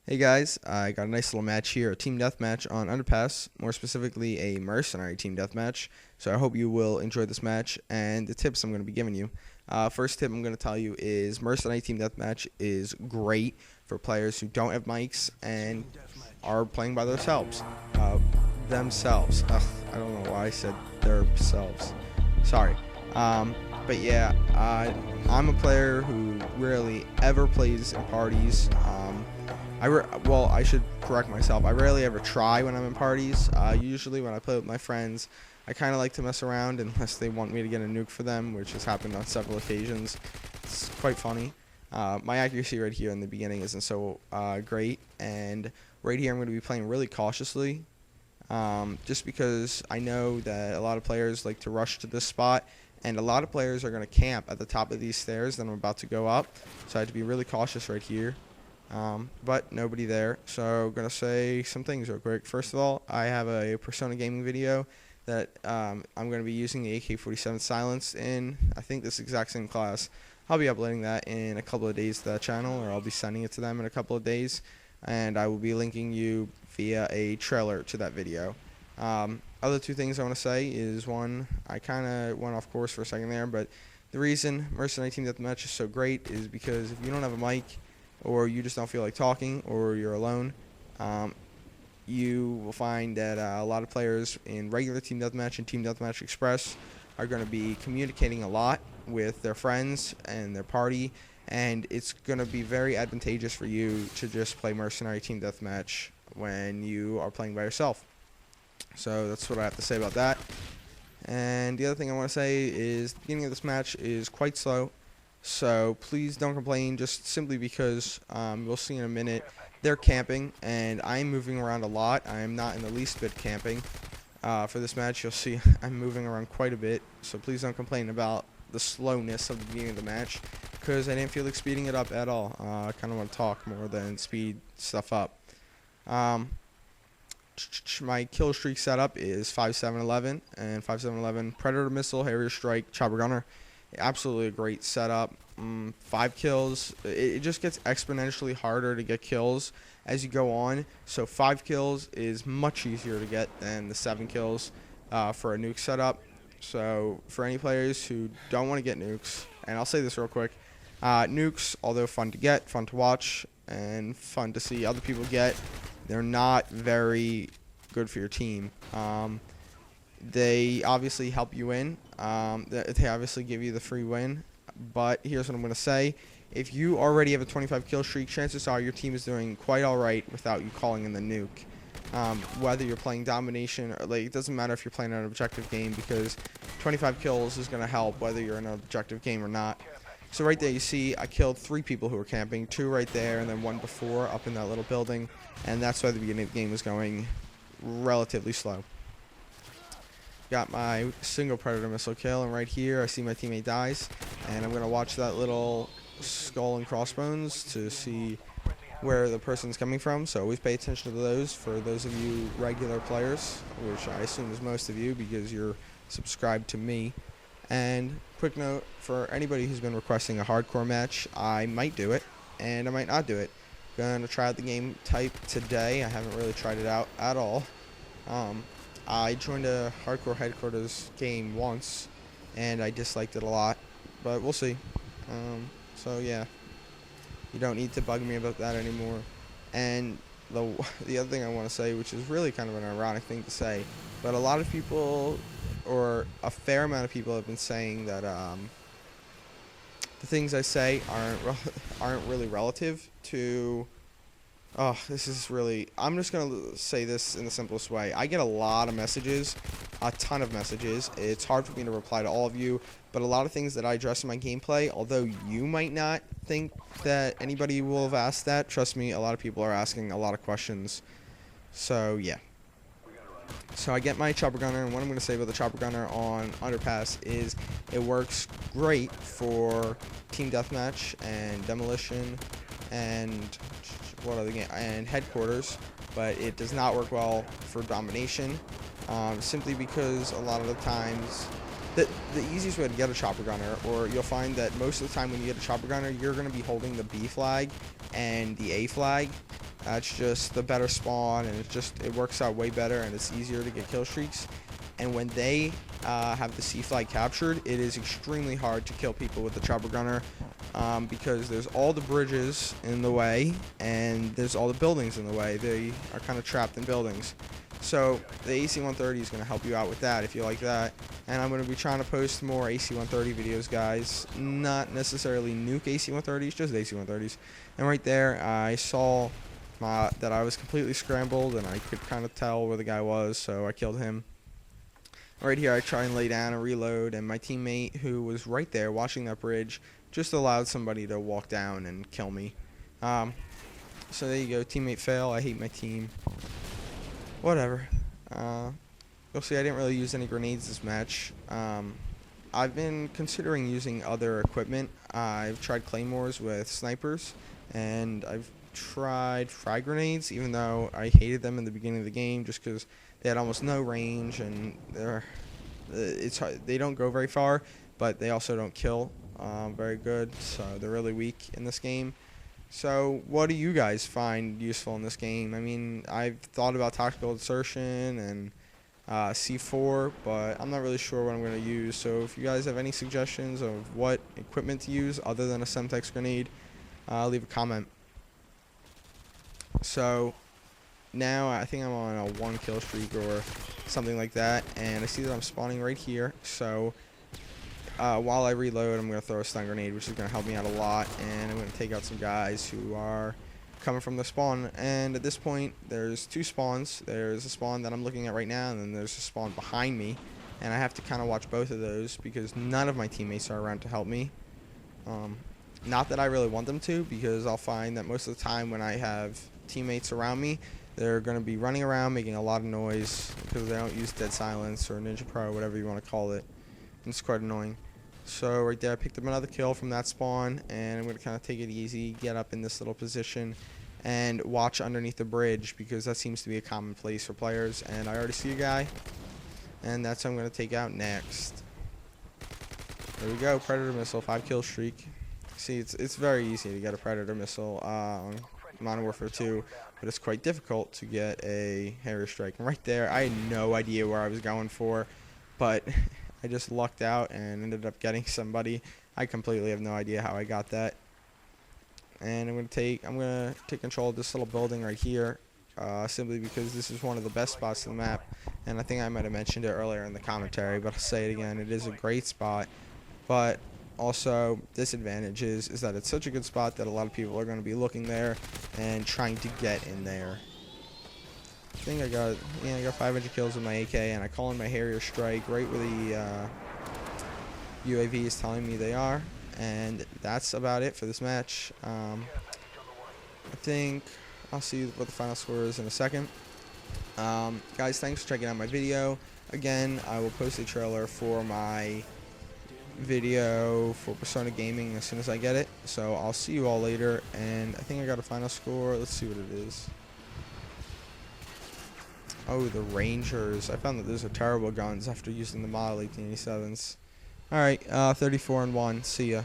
Hey guys, I got a nice little match here, a team deathmatch on Underpass, more specifically a mercenary team deathmatch. So I hope you will enjoy this match and the tips I'm going to be giving you. First tip I'm going to tell you is mercenary team deathmatch is great for players who don't have mics and are playing by themselves. I don't know why I said themselves. Sorry. But yeah, I'm a player who rarely ever plays in parties. I should correct myself. I rarely ever try when I'm in parties. Usually when I play with my friends, I kind of like to mess around unless they want me to get a nuke for them, which has happened on several occasions. It's quite funny. My accuracy right here in the beginning isn't so great, and right here I'm going to be playing really cautiously, just because I know that a lot of players like to rush to this spot, and a lot of players are going to camp at the top of these stairs that I'm about to go up, so I have to be really cautious right here. But nobody there, so I'm gonna say some things real quick. First of all, I have a Persona gaming video that I'm gonna be using the AK47 silence in. I think this exact same class. I'll be uploading that in a couple of days to that channel, or I'll be sending it to them in a couple of days, and I will be linking you via a trailer to that video. Other two things I want to say is, one, I kind of went off course for a second there, but the reason Mercenary Team Deathmatch is so great is because if you don't have a mic, or you just don't feel like talking, or you're alone, you will find that a lot of players in regular Team Deathmatch and Team Deathmatch Express are going to be communicating a lot with their friends and their party, and it's going to be very advantageous for you to just play Mercenary Team Deathmatch when you are playing by yourself. So that's what I have to say about that. And the other thing I want to say is the beginning of this match is quite slow. So please don't complain, just simply because you'll see in a minute they're camping and I'm moving around a lot. I am not in the least bit camping. For this match, you'll see I'm moving around quite a bit, so please don't complain about the slowness of the beginning of the match, because I didn't feel like speeding it up at all. I kind of want to talk more than speed stuff up. My Killstreaks Setup is 5711 and 5711 Predator Missile, Harrier Strike, Chopper Gunner. Absolutely a great setup. 5 kills. It just gets exponentially harder to get kills as you go on. So 5 kills is much easier to get than the 7 kills for a nuke setup. So for any players who don't want to get nukes, and I'll say this real quick, nukes, although fun to get, fun to watch, and fun to see other people get, they're not very good for your team. They obviously help you win. They obviously give you the free win. But here's what I'm going to say. If you already have a 25 kill streak, chances are your team is doing quite alright without you calling in the nuke. Whether you're playing domination, or it doesn't matter if you're playing an objective game, because 25 kills is going to help whether you're in an objective game or not. So right there you see I killed 3 people who were camping, 2 right there and then 1 before up in that little building. And that's why the beginning of the game was going relatively slow. Got my single Predator Missile kill, and right here I see my teammate dies, and I'm going to watch that little skull and crossbones to see where the person's coming from. So always pay attention to those for those of you regular players, which I assume is most of you because you're subscribed to me. And quick note for anybody who's been requesting a hardcore match, I might do it and I might not do it. Going to try out the game type today. I haven't really tried it out at all. I joined a hardcore headquarters game once, and I disliked it a lot, but we'll see. So yeah, you don't need to bug me about that anymore. And the other thing I want to say, which is really kind of an ironic thing to say, but a lot of people, or a fair amount of people, have been saying that the things I say aren't really relative to. Oh, this is really... I'm just going to say this in the simplest way. I get a lot of messages, a ton of messages. It's hard for me to reply to all of you, but a lot of things that I address in my gameplay, although you might not think that anybody will have asked that, trust me, a lot of people are asking a lot of questions. So, yeah. So I get my Chopper Gunner, and what I'm going to say about the Chopper Gunner on Underpass is it works great for Team Deathmatch and Demolition and... and headquarters, but it does not work well for domination, simply because a lot of the times the easiest way to get a chopper gunner, or you'll find that most of the time when you get a chopper gunner, you're going to be holding the B flag and the A flag, That's just the better spawn, and it works out way better, and it's easier to get kill streaks. And when they have the C flag captured, it is extremely hard to kill people with the chopper gunner, because there's all the bridges in the way, and there's all the buildings in the way. They are kind of trapped in buildings. So the AC-130 is going to help you out with that if you like that. And I'm going to be trying to post more AC-130 videos, guys. Not necessarily nuke AC-130s, just AC-130s. And right there, I saw that I was completely scrambled, and I could kind of tell where the guy was, so I killed him. Right here, I try and lay down and reload, and my teammate, who was right there watching that bridge, just allowed somebody to walk down and kill me. So there you go, teammate fail. I hate my team. Whatever. You'll see I didn't really use any grenades this match. I've been considering using other equipment. I've tried claymores with snipers, and I've tried frag grenades, even though I hated them in the beginning of the game just because they had almost no range, and they don't go very far, but they also don't kill very good, so they're really weak in this game. So what do you guys find useful in this game? I mean, I've thought about tactical insertion and C4, but I'm not really sure what I'm going to use. So if you guys have any suggestions of what equipment to use other than a Semtex grenade, leave a comment. So now I think I'm on a 1 kill streak or something like that, and I see that I'm spawning right here. So while I reload, I'm going to throw a stun grenade, which is going to help me out a lot, and I'm going to take out some guys who are coming from the spawn. And at this point, there's 2 spawns. There's a spawn that I'm looking at right now, and then there's a spawn behind me, and I have to kind of watch both of those because none of my teammates are around to help me. Not that I really want them to, because I'll find that most of the time when I have teammates around me, they're going to be running around making a lot of noise because they don't use Dead Silence or Ninja Pro, whatever you want to call it. And it's quite annoying. So right there, I picked up another kill from that spawn, and I'm going to kind of take it easy, get up in this little position, and watch underneath the bridge because that seems to be a common place for players. And I already see a guy, and that's who I'm going to take out next. There we go, Predator Missile, 5 kill streak. See, it's very easy to get a Predator Missile on Modern Warfare 2, but it's quite difficult to get a Harrier Strike. And right there, I had no idea where I was going for, but I just lucked out and ended up getting somebody. I completely have no idea how I got that. And I'm gonna take control of this little building right here, simply because this is one of the best spots in the map. And I think I might have mentioned it earlier in the commentary, but I'll say it again. It is a great spot, but also disadvantage is that it's such a good spot that a lot of people are going to be looking there and trying to get in there. I think I got 500 kills with my AK, and I call in my Harrier Strike right where the UAV is telling me they are, and that's about it for this match. I think I'll see what the final score is in a second. Guys, thanks for checking out my video. Again, I will post a trailer for my video for Persona Gaming as soon as I get it, so I'll see you all later. And I think I got a final score. Let's see what it is. Oh, the Rangers. I found that those are terrible guns after using the model 1887s. Alright, 34-1. See ya.